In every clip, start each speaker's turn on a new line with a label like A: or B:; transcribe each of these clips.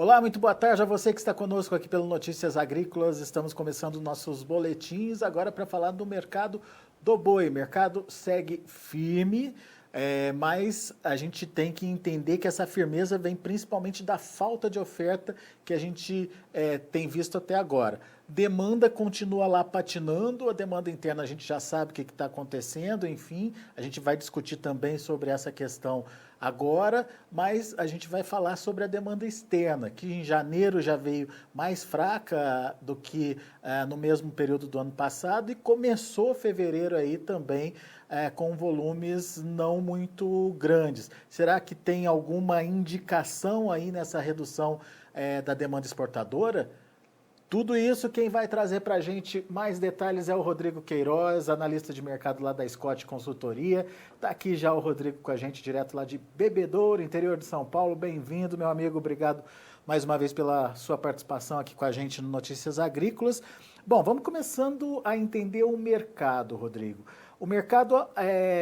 A: Olá, muito boa tarde a você que está conosco aqui pelo Notícias Agrícolas. Estamos começando nossos boletins agora para falar do mercado do boi. O mercado segue firme, mas a gente tem que entender que essa firmeza vem principalmente da falta de oferta que a gente tem visto até agora. Demanda continua lá patinando, a demanda interna a gente já sabe o que está acontecendo, enfim, a gente vai discutir também sobre essa questão agora, mas a gente vai falar sobre a demanda externa, que em janeiro já veio mais fraca do que no mesmo período do ano passado e começou fevereiro aí também com volumes não muito grandes. Será que tem alguma indicação aí nessa redução da demanda exportadora? Tudo isso, quem vai trazer para a gente mais detalhes é o Rodrigo Queiroz, analista de mercado lá da Scott Consultoria. Está aqui já o Rodrigo com a gente, direto lá de Bebedouro, interior de São Paulo. Bem-vindo, meu amigo. Obrigado mais uma vez pela sua participação aqui com a gente no Notícias Agrícolas. Bom, vamos começando a entender o mercado, Rodrigo. O mercado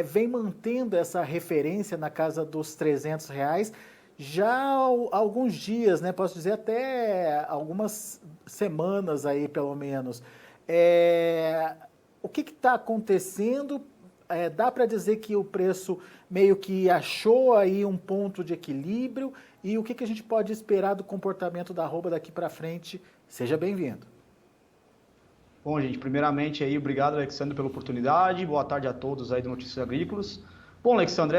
A: vem mantendo essa referência na casa dos R$ 300, já há alguns dias, né? Posso dizer até algumas semanas aí, pelo menos. O que está acontecendo? Dá para dizer que o preço meio que achou aí um ponto de equilíbrio e o que a gente pode esperar do comportamento da arroba daqui para frente? Seja bem-vindo.
B: Bom, gente, primeiramente aí, obrigado, Alexandre, pela oportunidade. Boa tarde a todos aí do Notícias Agrícolas. Bom, Alexandre,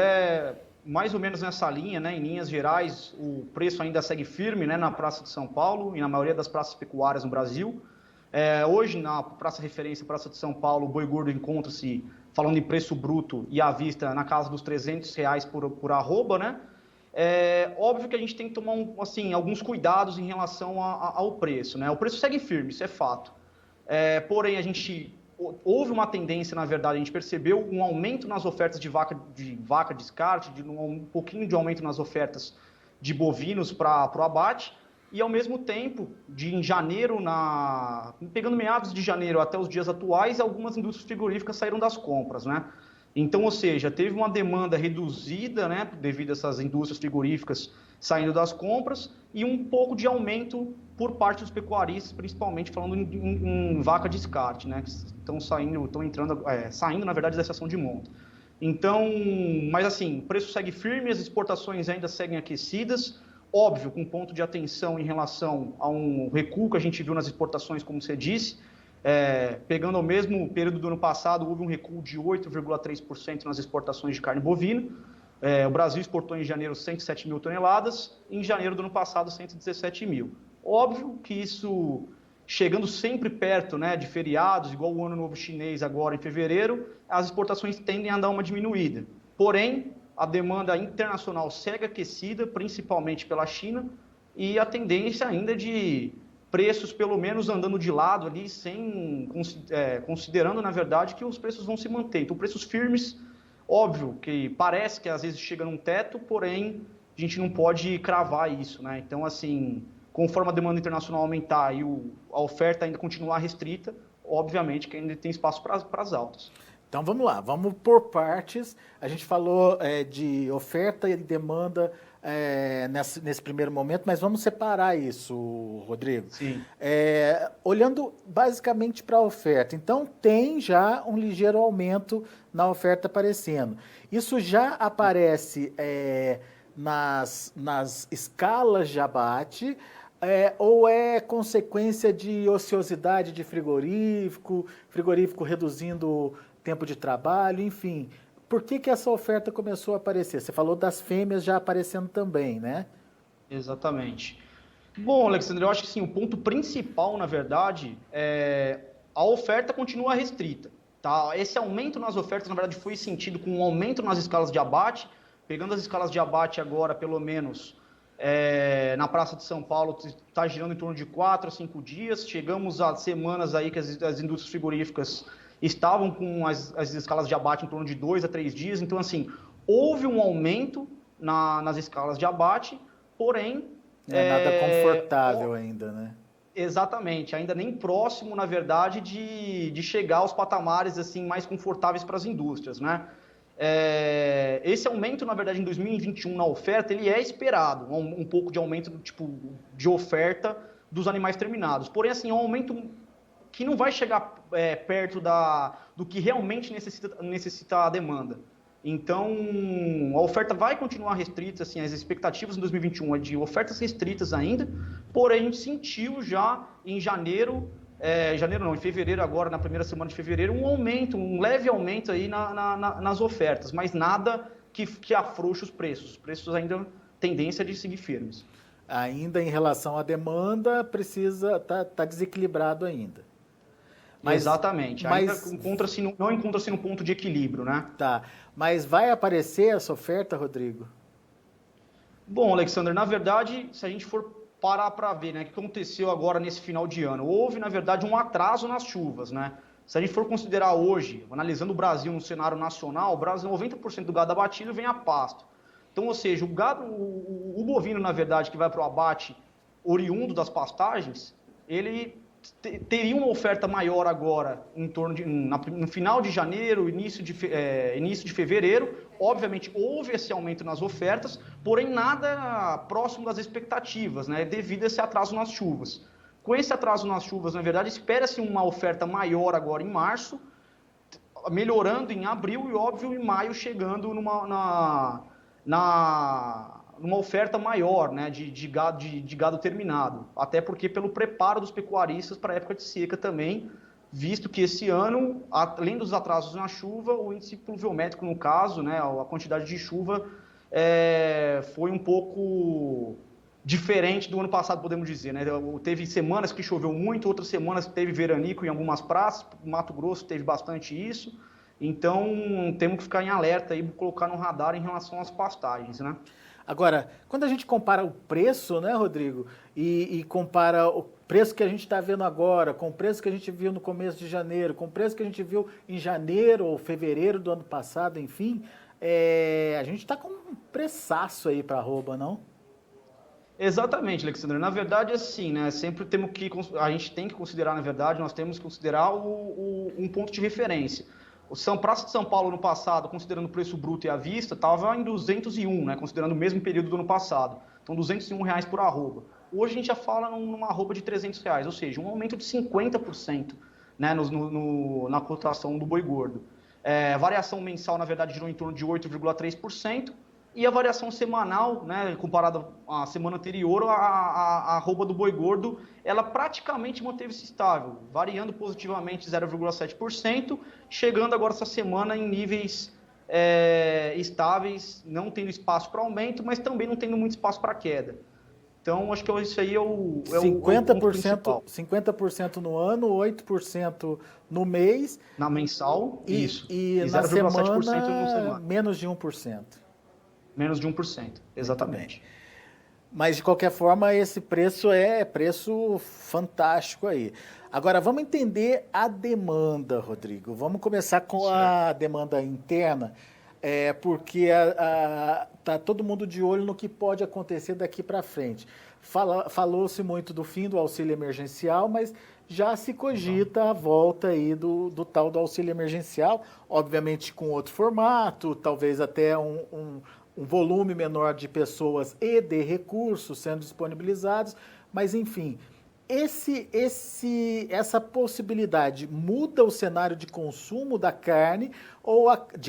B: mais ou menos nessa linha, né? Em linhas gerais, o preço ainda segue firme, né, na Praça de São Paulo e na maioria das praças pecuárias no Brasil. Hoje, na Praça Referência, Praça de São Paulo, o boi gordo encontra-se, falando em preço bruto e à vista, na casa dos R$ 300 por arroba, né? Óbvio que a gente tem que tomar alguns cuidados em relação ao preço, né? O preço segue firme, isso é fato. Porém, houve uma tendência, na verdade, a gente percebeu um aumento nas ofertas de vaca descarte, um pouquinho de aumento nas ofertas de bovinos para o abate, e ao mesmo tempo, em janeiro, pegando meados de janeiro até os dias atuais, algumas indústrias frigoríficas saíram das compras, né? Então, ou seja, teve uma demanda reduzida, né, devido a essas indústrias frigoríficas saindo das compras, e um pouco de aumento por parte dos pecuaristas, principalmente falando em vaca descarte, né, que estão saindo, na verdade, da estação de monta. Então, mas assim, o preço segue firme, as exportações ainda seguem aquecidas, óbvio, com ponto de atenção em relação a um recuo que a gente viu nas exportações, como você disse. Pegando o mesmo período do ano passado, houve um recuo de 8,3% nas exportações de carne bovina. O Brasil exportou em janeiro 107 mil toneladas, em janeiro do ano passado 117 mil. Óbvio que isso, chegando sempre perto, né, de feriados, igual o Ano Novo Chinês agora em fevereiro, as exportações tendem a dar uma diminuída. Porém, a demanda internacional segue aquecida, principalmente pela China, e a tendência ainda de preços pelo menos andando de lado ali, considerando, na verdade, que os preços vão se manter. Então, preços firmes, óbvio que parece que às vezes chega num teto, porém, a gente não pode cravar isso, né? Então, assim, conforme a demanda internacional aumentar e a oferta ainda continuar restrita, obviamente que ainda tem espaço para as altas.
A: Então vamos lá, vamos por partes. A gente falou de oferta e demanda nesse primeiro momento, mas vamos separar isso, Rodrigo.
B: Sim.
A: Olhando basicamente para a oferta, então tem já um ligeiro aumento na oferta aparecendo. Isso já aparece nas escalas de abate, ou é consequência de ociosidade de frigorífico reduzindo tempo de trabalho, enfim. Por que essa oferta começou a aparecer? Você falou das fêmeas já aparecendo também, né?
B: Exatamente. Bom, Alexandre, eu acho que sim, o ponto principal, na verdade, a oferta continua restrita. Tá? Esse aumento nas ofertas, na verdade, foi sentido com um aumento nas escalas de abate. Pegando as escalas de abate agora, pelo menos, na Praça de São Paulo, está girando em torno de 4 a 5 dias. Chegamos a semanas aí que as indústrias frigoríficas estavam com as escalas de abate em torno de 2 a 3 dias. Então, assim, houve um aumento nas escalas de abate, porém...
A: Não é nada confortável ainda, né?
B: Exatamente, ainda nem próximo, na verdade, de chegar aos patamares assim, mais confortáveis para as indústrias, né? esse aumento, na verdade, em 2021 na oferta, ele é esperado, um pouco de aumento de oferta dos animais terminados. Porém, assim, é um aumento que não vai chegar perto do que realmente necessita a demanda. Então, a oferta vai continuar restrita, assim, as expectativas em 2021 é de ofertas restritas ainda, porém a gente sentiu já em em fevereiro agora, na primeira semana de fevereiro, um leve aumento aí nas ofertas, mas nada que afrouxe os preços. Os preços ainda tendência de seguir firmes.
A: Ainda em relação à demanda, tá desequilibrado ainda.
B: Exatamente, ainda não encontra-se no ponto de equilíbrio, né?
A: Tá, mas vai aparecer essa oferta, Rodrigo?
B: Bom, Alexander, na verdade, se a gente for parar para ver, né, o que aconteceu agora nesse final de ano, houve, na verdade, um atraso nas chuvas, né? Se a gente for considerar hoje, analisando o Brasil no cenário nacional, o Brasil, 90% do gado abatido vem a pasto. Então, ou seja, o bovino, na verdade, que vai para o abate oriundo das pastagens, ele teria uma oferta maior agora, no final de janeiro, início de fevereiro. Obviamente, houve esse aumento nas ofertas, porém nada próximo das expectativas, né, devido a esse atraso nas chuvas. Com esse atraso nas chuvas, na verdade, espera-se uma oferta maior agora em março, melhorando em abril e, óbvio, em maio chegando numa oferta maior, né, de gado terminado. Até porque pelo preparo dos pecuaristas para a época de seca também, visto que esse ano, além dos atrasos na chuva, o índice pluviométrico, no caso, né, a quantidade de chuva foi um pouco diferente do ano passado, podemos dizer, né? Teve semanas que choveu muito, outras semanas que teve veranico em algumas praças, Mato Grosso teve bastante isso, então temos que ficar em alerta e colocar no radar em relação às pastagens, né?
A: Agora, quando a gente compara o preço, né, Rodrigo, e compara o preço que a gente está vendo agora com o preço que a gente viu no começo de janeiro, com o preço que a gente viu em janeiro ou fevereiro do ano passado, enfim, a gente está com um preçaço aí para arroba, não?
B: Exatamente, Alexandre. Na verdade, assim, né? A gente tem que considerar, na verdade, nós temos que considerar um ponto de referência. Praça de São Paulo, no passado, considerando o preço bruto e à vista, estava em 201, né? Considerando o mesmo período do ano passado. Então, R$ 201 por arroba. Hoje a gente já fala numa arroba de R$ 300, ou seja, um aumento de 50%, né? Na cotação do boi gordo. A variação mensal, na verdade, girou em torno de 8,3%. E a variação semanal, né, comparada à semana anterior, a arroba do boi gordo, ela praticamente manteve-se estável, variando positivamente 0,7%, chegando agora essa semana em níveis estáveis, não tendo espaço para aumento, mas também não tendo muito espaço para queda. Então, acho que isso aí é o
A: 50%,
B: ponto principal.
A: 50% no ano, 8% no mês.
B: Na mensal, isso.
A: E na semana, menos de 1%.
B: Menos de 1%, exatamente.
A: Mas, de qualquer forma, esse preço é preço fantástico aí. Agora, vamos entender a demanda, Rodrigo. Vamos começar com a demanda interna, porque tá todo mundo de olho no que pode acontecer daqui para frente. Falou-se muito do fim do auxílio emergencial, mas já se cogita a volta aí do tal do auxílio emergencial, obviamente com outro formato, talvez até um volume menor de pessoas e de recursos sendo disponibilizados, mas enfim, essa possibilidade muda o cenário de consumo da carne ou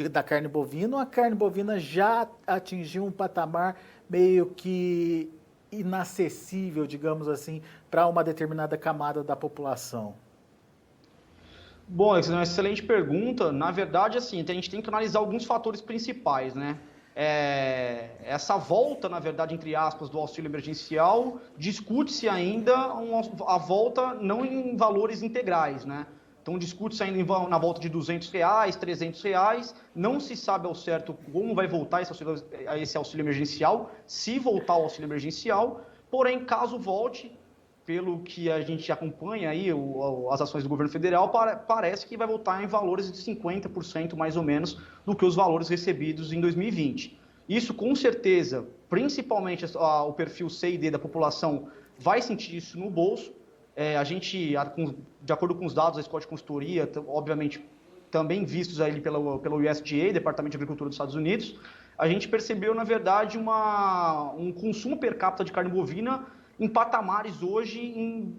A: da carne bovina, ou a carne bovina já atingiu um patamar meio que inacessível, digamos assim, para uma determinada camada da população?
B: Bom, essa é uma excelente pergunta. Na verdade, assim, a gente tem que analisar alguns fatores principais, né? Essa volta, na verdade, entre aspas, do auxílio emergencial, discute-se ainda a volta não em valores integrais, né? Então, discute-se ainda na volta de R$200, R$300, não se sabe ao certo como vai voltar esse auxílio emergencial, se voltar o auxílio emergencial, porém, caso volte, pelo que a gente acompanha aí, as ações do governo federal, parece que vai voltar em valores de 50% mais ou menos do que os valores recebidos em 2020. Isso, com certeza, principalmente o perfil C e D da população vai sentir isso no bolso. A gente, de acordo com os dados da Escola de Consultoria, obviamente também vistos aí pelo USDA, Departamento de Agricultura dos Estados Unidos, a gente percebeu, na verdade, um consumo per capita de carne bovina em patamares hoje em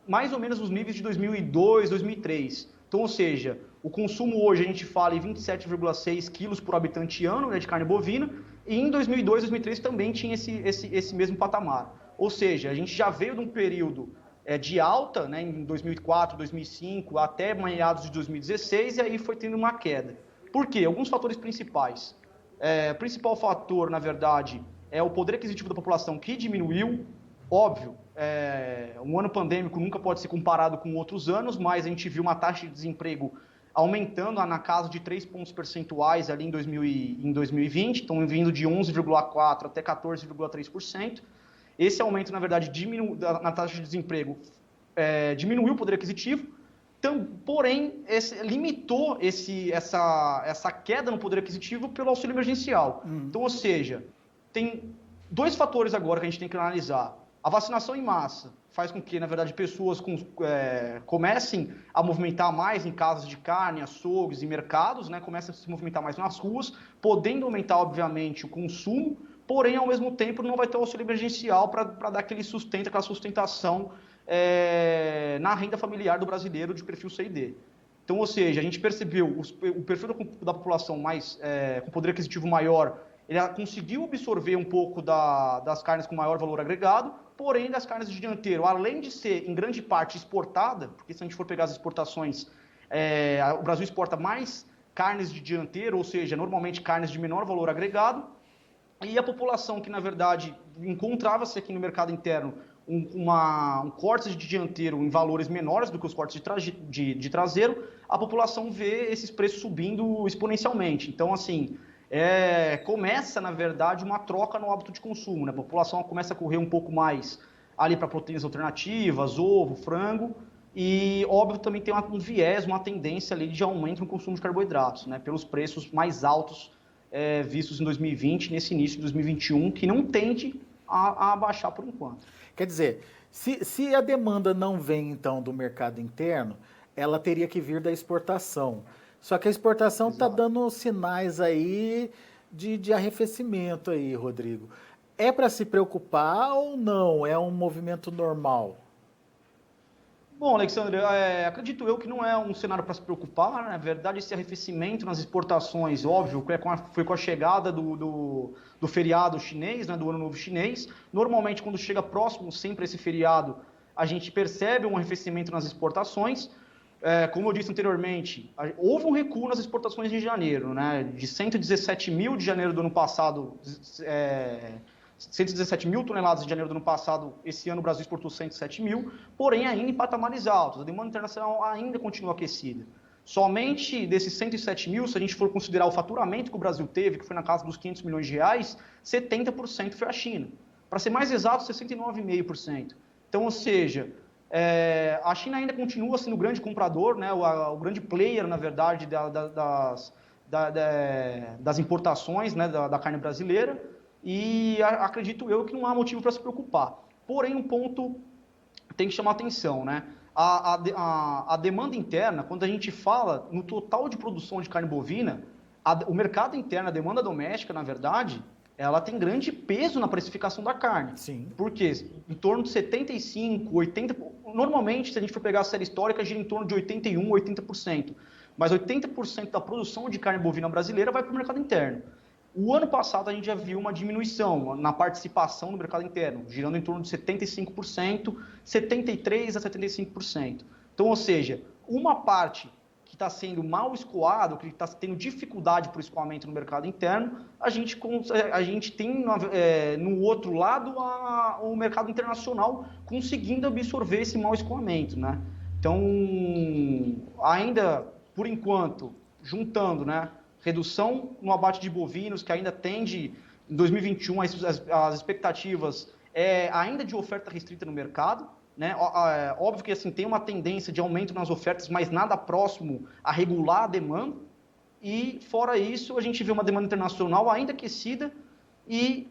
B: mais ou menos os níveis de 2002, 2003. Então, ou seja, o consumo hoje a gente fala em 27,6 quilos por habitante ano, né, de carne bovina, e em 2002, 2003 também tinha esse mesmo patamar. Ou seja, a gente já veio de um período de alta, né, em 2004, 2005, até meados de 2016, e aí foi tendo uma queda. Por quê? Alguns fatores principais. O principal fator, na verdade, é o poder aquisitivo da população que diminuiu. Óbvio, um ano pandêmico nunca pode ser comparado com outros anos, mas a gente viu uma taxa de desemprego aumentando na casa de 3 pontos percentuais ali em 2020, então vindo de 11,4% até 14,3%. Esse aumento, na verdade, na taxa de desemprego diminuiu o poder aquisitivo, porém, limitou essa queda no poder aquisitivo pelo auxílio emergencial. Então, ou seja, tem dois fatores agora que a gente tem que analisar. A vacinação em massa faz com que, na verdade, pessoas comecem a movimentar mais em casas de carne, açougues e mercados, né? Comecem a se movimentar mais nas ruas, podendo aumentar, obviamente, o consumo, porém, ao mesmo tempo, não vai ter o auxílio emergencial para dar aquela sustentação na renda familiar do brasileiro de perfil C e D. Então, ou seja, a gente percebeu o perfil da população com poder aquisitivo maior, ele conseguiu absorver um pouco das carnes com maior valor agregado, porém, das carnes de dianteiro, além de ser, em grande parte, exportada, porque se a gente for pegar as exportações, o Brasil exporta mais carnes de dianteiro, ou seja, normalmente carnes de menor valor agregado, e a população que, na verdade, encontrava-se aqui no mercado interno um corte de dianteiro em valores menores do que os cortes de traseiro, a população vê esses preços subindo exponencialmente. Então, assim, começa, na verdade, uma troca no hábito de consumo, né? A população começa a correr um pouco mais ali para proteínas alternativas, ovo, frango, e, óbvio, também tem um viés, uma tendência ali de aumento no consumo de carboidratos, né? Pelos preços mais altos vistos em 2020, nesse início de 2021, que não tende a baixar por enquanto.
A: Quer dizer, se a demanda não vem, então, do mercado interno, ela teria que vir da exportação. Só que a exportação está dando sinais aí de arrefecimento aí, Rodrigo. É para se preocupar ou não? É um movimento normal?
B: Bom, Alexandre, acredito eu que não é um cenário para se preocupar. Na verdade, esse arrefecimento nas exportações, óbvio, foi com a chegada do feriado chinês, né, do Ano Novo Chinês. Normalmente, quando chega próximo sempre esse feriado, a gente percebe um arrefecimento nas exportações. Como eu disse anteriormente, houve um recuo nas exportações de janeiro, né, de 117 mil de janeiro do ano passado, 117 mil toneladas de janeiro do ano passado, esse ano o Brasil exportou 107 mil, porém ainda em patamares altos, a demanda internacional ainda continua aquecida. Somente desses 107 mil, se a gente for considerar o faturamento que o Brasil teve, que foi na casa dos 500 milhões de reais, 70% foi a China. Para ser mais exato, 69,5%. Então, ou seja, a China ainda continua sendo o grande comprador, né, o grande player, na verdade, das importações, né, da carne brasileira, e acredito eu que não há motivo para se preocupar. Porém, um ponto tem que chamar atenção, né? A demanda interna, quando a gente fala no total de produção de carne bovina, o mercado interno, a demanda doméstica, na verdade, ela tem grande peso na precificação da carne.
A: Sim.
B: Porque em torno de 75%, 80%, normalmente, se a gente for pegar a série histórica, gira em torno de 81%, 80%. Mas 80% da produção de carne bovina brasileira vai para o mercado interno. O ano passado a gente já viu uma diminuição na participação no mercado interno, girando em torno de 75%, 73% a 75%. Então, ou seja, uma parte que está sendo mal escoado, que está tendo dificuldade para o escoamento no mercado interno, a gente tem no outro lado o mercado internacional conseguindo absorver esse mau escoamento, né? Então, ainda, por enquanto, juntando, né? Redução no abate de bovinos, que ainda tende, em 2021, as expectativas ainda de oferta restrita no mercado, né? Óbvio que assim, tem uma tendência de aumento nas ofertas, mas nada próximo a regular a demanda. E, fora isso, a gente vê uma demanda internacional ainda aquecida e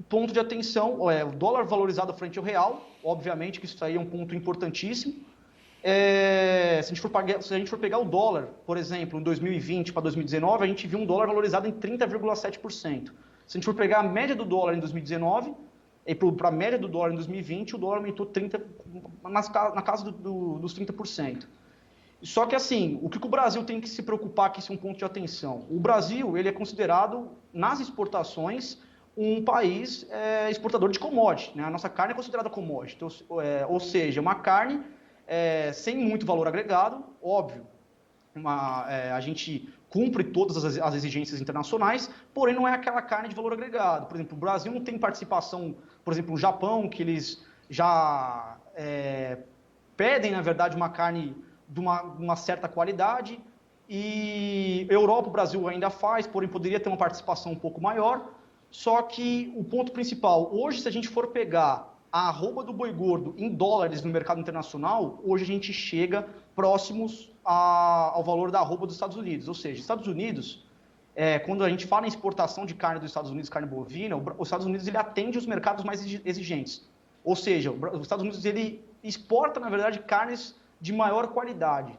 B: ponto de atenção, o dólar valorizado frente ao real, obviamente que isso aí é um ponto importantíssimo. Se a gente for pegar o dólar, por exemplo, em 2020 para 2019, a gente viu um dólar valorizado em 30,7%. Se a gente for pegar a média do dólar em 2019 e para a média do dólar em 2020, o dólar aumentou na casa dos 30%. Só que assim, o que o Brasil tem que se preocupar, que isso é um ponto de atenção. O Brasil, ele é considerado, nas exportações, um país exportador de commodity, né? A nossa carne é considerada commodity, então, ou seja, uma carne sem muito valor agregado, óbvio. A gente cumpre todas as exigências internacionais, porém não é aquela carne de valor agregado. Por exemplo, o Brasil não tem participação, por exemplo, no Japão, que eles já pedem, na verdade, uma carne de uma certa qualidade, e Europa, o Brasil ainda faz, porém poderia ter uma participação um pouco maior. Só que o ponto principal, hoje, se a gente for pegar a arroba do boi gordo em dólares no mercado internacional, hoje a gente chega próximos ao valor da arroba dos Estados Unidos. Ou seja, Estados Unidos, quando a gente fala em exportação de carne dos Estados Unidos, carne bovina, os Estados Unidos ele atende os mercados mais exigentes. Ou seja, os Estados Unidos ele exporta, na verdade, carnes de maior qualidade.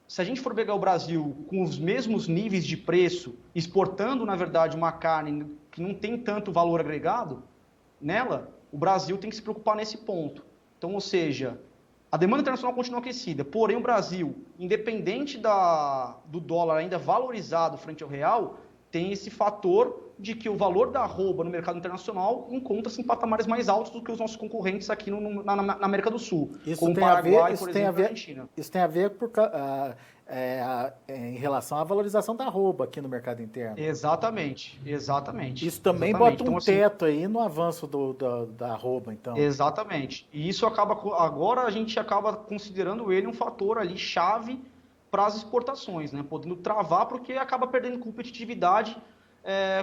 B: Se a gente for pegar o Brasil com os mesmos níveis de preço, exportando, na verdade, uma carne que não tem tanto valor agregado nela, o Brasil tem que se preocupar nesse ponto. Então, ou seja, a demanda internacional continua aquecida, porém o Brasil, independente do dólar ainda valorizado frente ao real, tem esse fator de que o valor da arroba no mercado internacional encontra-se em patamares mais altos do que os nossos concorrentes aqui na América do Sul, como o Paraguai, por exemplo, e a Argentina.
A: Isso tem a ver em relação à valorização da arroba aqui no mercado interno.
B: Exatamente.
A: Isso também bota um teto aí no avanço da arroba, então.
B: Exatamente. E isso agora a gente acaba considerando ele um fator ali chave para as exportações, né? Podendo travar porque acaba perdendo competitividade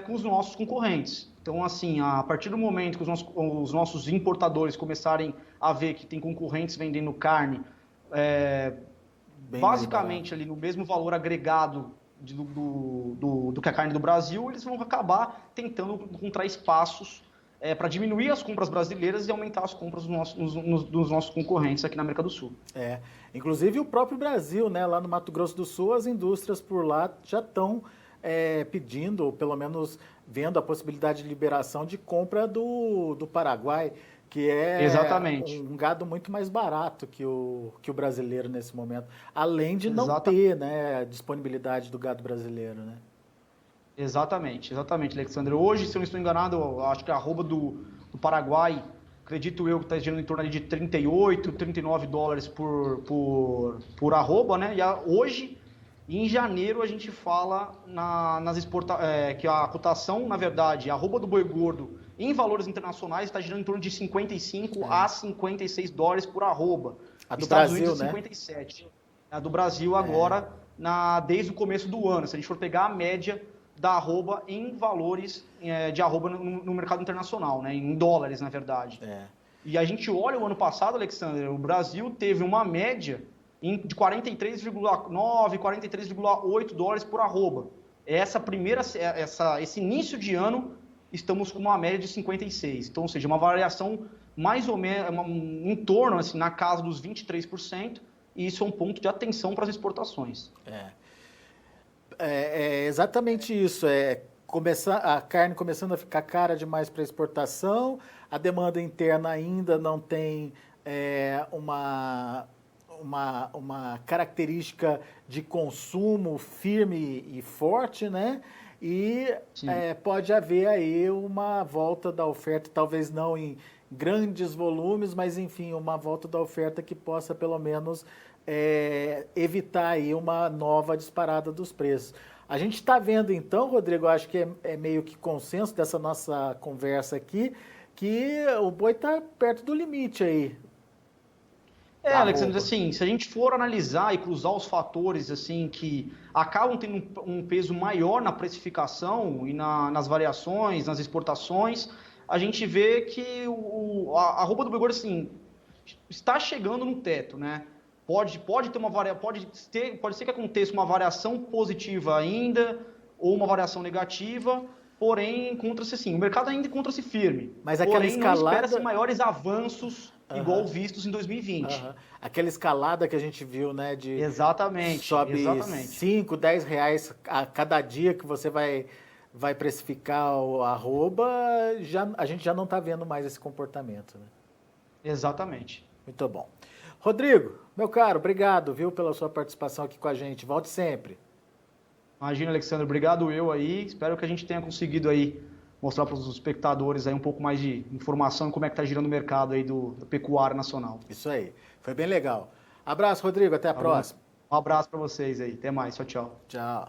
B: com os nossos concorrentes. Então, assim, a partir do momento que os nossos importadores começarem a ver que tem concorrentes vendendo carne basicamente ali no mesmo valor agregado do que a carne do Brasil, eles vão acabar tentando encontrar espaços para diminuir as compras brasileiras e aumentar as compras dos nossos concorrentes aqui na América do Sul.
A: Inclusive o próprio Brasil, né, lá no Mato Grosso do Sul, as indústrias por lá já estão pedindo, ou pelo menos vendo a possibilidade de liberação de compra do Paraguai, que é
B: Exatamente.
A: Um gado muito mais barato que o brasileiro nesse momento, além de não ter, né, disponibilidade do gado brasileiro, né?
B: Exatamente, Alexandre. Hoje, se eu não estou enganado, acho que a arroba do Paraguai, acredito eu que está girando em torno de 38, 39 dólares por arroba, né? E hoje, em janeiro, a gente fala que a cotação, na verdade, a arroba do boi gordo em valores internacionais está girando em torno de 55 a 56 dólares por arroba.
A: A do
B: Estados
A: Brasil,
B: Unidos, 57. A do Brasil agora, desde o começo do ano. Se a gente for pegar a média da arroba em valores de arroba no mercado internacional, né? Em dólares, na verdade. E a gente olha o ano passado, Alexandre, o Brasil teve uma média de 43,9, 43,8 dólares por arroba. Esse início de ano, estamos com uma média de 56. Então, ou seja, uma variação mais ou menos, em torno, assim, na casa dos 23%, e isso é um ponto de atenção para as exportações.
A: É exatamente isso. A carne começando a ficar cara demais para exportação, a demanda interna ainda não tem uma característica de consumo firme e forte, né? E pode haver aí uma volta da oferta, talvez não em grandes volumes, mas enfim, uma volta da oferta que possa pelo menos evitar aí uma nova disparada dos preços. A gente está vendo então, Rodrigo, acho que é meio que consenso dessa nossa conversa aqui, que o boi está perto do limite aí.
B: Alexandre, assim, se a gente for analisar e cruzar os fatores assim que acabam tendo um peso maior na precificação e nas variações, nas exportações, a gente vê que a arroba do boi gordo, assim, está chegando no teto, né? Pode ser que aconteça uma variação positiva ainda ou uma variação negativa, porém encontra-se assim, o mercado ainda encontra-se firme,
A: Mas aquela
B: porém
A: escalada...
B: não espera-se maiores avanços igual vistos em 2020.
A: Aquela escalada que a gente viu, né, de
B: Exatamente,
A: sobe
B: exatamente.
A: 5, 10 reais a cada dia que você vai precificar o arroba, a gente já não está vendo mais esse comportamento, né?
B: Exatamente.
A: Muito bom. Rodrigo, meu caro, obrigado, viu, pela sua participação aqui com a gente. Volte sempre.
B: Imagina, Alexandre, obrigado eu aí. Espero que a gente tenha conseguido aí mostrar para os espectadores aí um pouco mais de informação em como é que está girando o mercado aí da pecuária nacional.
A: Isso aí, foi bem legal. Abraço, Rodrigo, até a próxima.
B: Um abraço para vocês aí. Até mais. Tchau, tchau.
A: Tchau.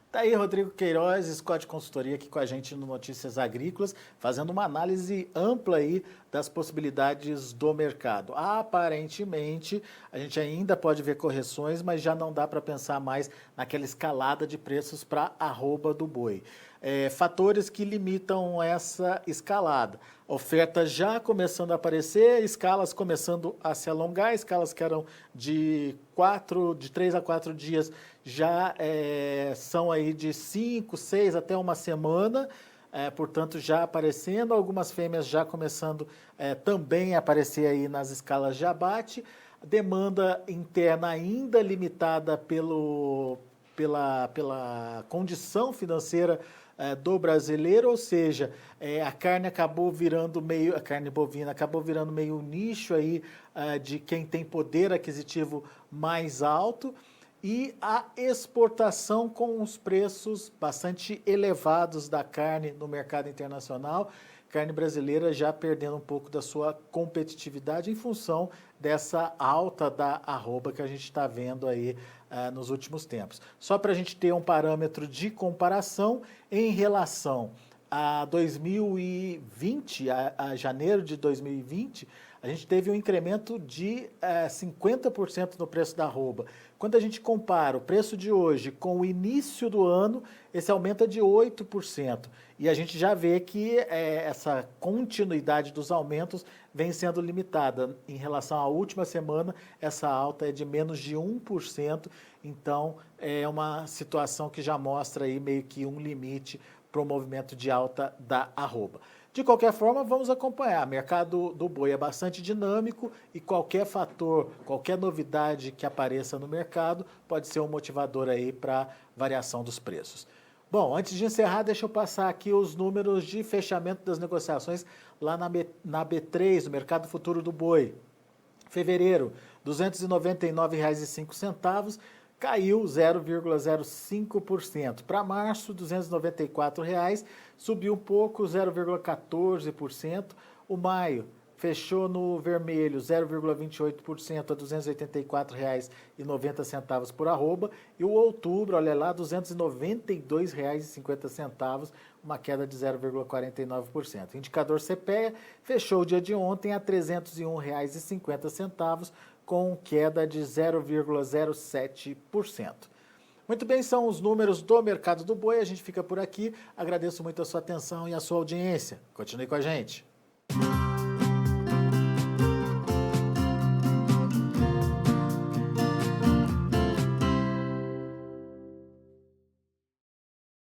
A: Tá aí Rodrigo Queiroz, Scott Consultoria, aqui com a gente no Notícias Agrícolas, fazendo uma análise ampla aí das possibilidades do mercado. Aparentemente, a gente ainda pode ver correções, mas já não dá para pensar mais naquela escalada de preços para arroba do boi. Fatores que limitam essa escalada. Oferta já começando a aparecer, escalas começando a se alongar, escalas que eram de 3 a 4 dias já são aí de 5, 6 até uma semana, portanto já aparecendo, algumas fêmeas já começando também a aparecer aí nas escalas de abate, demanda interna ainda limitada pela condição financeira do brasileiro, ou seja, a carne acabou virando a carne bovina acabou virando meio nicho aí de quem tem poder aquisitivo mais alto, e a exportação com os preços bastante elevados da carne no mercado internacional, carne brasileira já perdendo um pouco da sua competitividade em função dessa alta da arroba que a gente está vendo aí nos últimos tempos. Só para a gente ter um parâmetro de comparação, em relação a 2020, a janeiro de 2020, a gente teve um incremento de 50% no preço da arroba. Quando a gente compara o preço de hoje com o início do ano, esse aumento é de 8%. E a gente já vê que essa continuidade dos aumentos vem sendo limitada. Em relação à última semana, essa alta é de menos de 1%. Então, é uma situação que já mostra aí meio que um limite para o movimento de alta da arroba. De qualquer forma, vamos acompanhar. O mercado do boi é bastante dinâmico e qualquer fator, qualquer novidade que apareça no mercado pode ser um motivador aí para variação dos preços. Bom, antes de encerrar, deixa eu passar aqui os números de fechamento das negociações lá na B3, no Mercado Futuro do Boi. Fevereiro, R$ 299,05, caiu 0,05%. Para março, R$ 294,00, subiu um pouco, 0,14%. O maio fechou no vermelho, 0,28% a R$ 284,90 por arroba. E o outubro, olha lá, R$ 292,50, uma queda de 0,49%. O indicador CPEA fechou o dia de ontem a R$ 301,50, com queda de 0,07%. Muito bem, são os números do mercado do boi. A gente fica por aqui. Agradeço muito a sua atenção e a sua audiência. Continue com a gente.